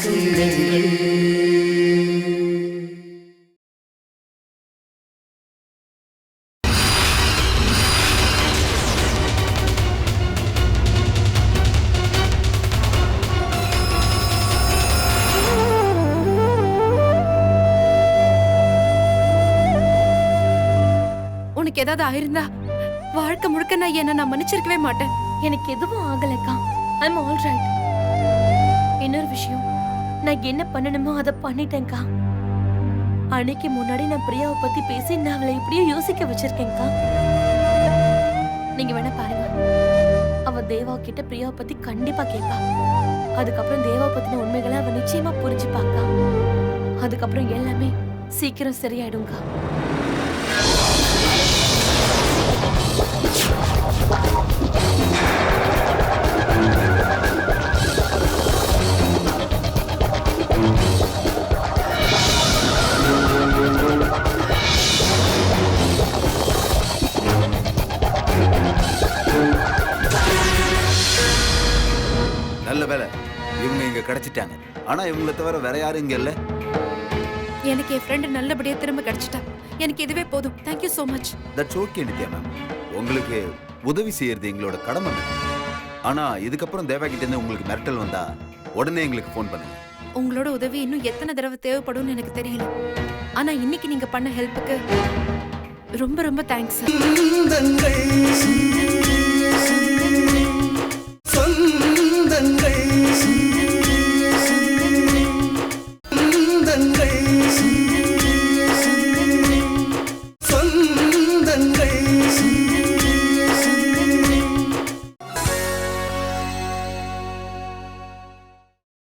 சொல்லுங்கள். உனக்கு ஏதாவது ஆயிருந்தா வாழ்க்கை முழுக்க நான் மன்னிச்சிருக்கவே மாட்டேன். எனக்கு எதுவும் ஆகலக்கா. I'm all right. இன்னொரு விஷயம், நான் என்ன பண்ணணுமோ அதை பண்ணிட்டேன்க்கா. அன்னைக்கு முன்னாடி நான் பிரியாவை பத்தி பேசி நான் அவளை இப்படியே யோசிக்க வச்சிருக்கேன்க்கா. நீங்க வேணா பாருங்க, அவ தேவா கிட்ட பிரியாவை பத்தி கண்டிப்பா கேட்பா. அதுக்கப்புறம் தேவா பத்தின உண்மைகளை அவ நிச்சயமா புரிஞ்சுப்பாக்கா. அதுக்கப்புறம் எல்லாமே சீக்கிரம் சரியாயிடும்க்கா. நல்ல வேலை இவங்க இங்க கிடைச்சிட்டாங்க. ஆனா இவங்களை தவிர வேற யாரும் இங்க இல்ல. எனக்கு என் ஃப்ரெண்ட் நல்லபடியா திரும்ப கிடைச்சிட்டா. எனக்கு இதுவே போதும். Thank you so much. That's okay Nithya ma'am. உங்களுக்கு உதவி செய்யறது எங்களோட கடமை. ஆனா இதுக்கப்புறம் தேவா கிட்ட இருந்து உங்களுக்கு மிரட்டல் வந்தா உடனே எங்களுக்கு ஃபோன் பண்ணுங்க. உங்களோட உதவி இன்னும் எத்தனை தடவை தேவைப்படும்னு எனக்கு தெரியல. ஆனா இன்னைக்கு நீங்க பண்ண ஹெல்ப்புக்கு ரொம்ப ரொம்ப தேங்க்ஸ்.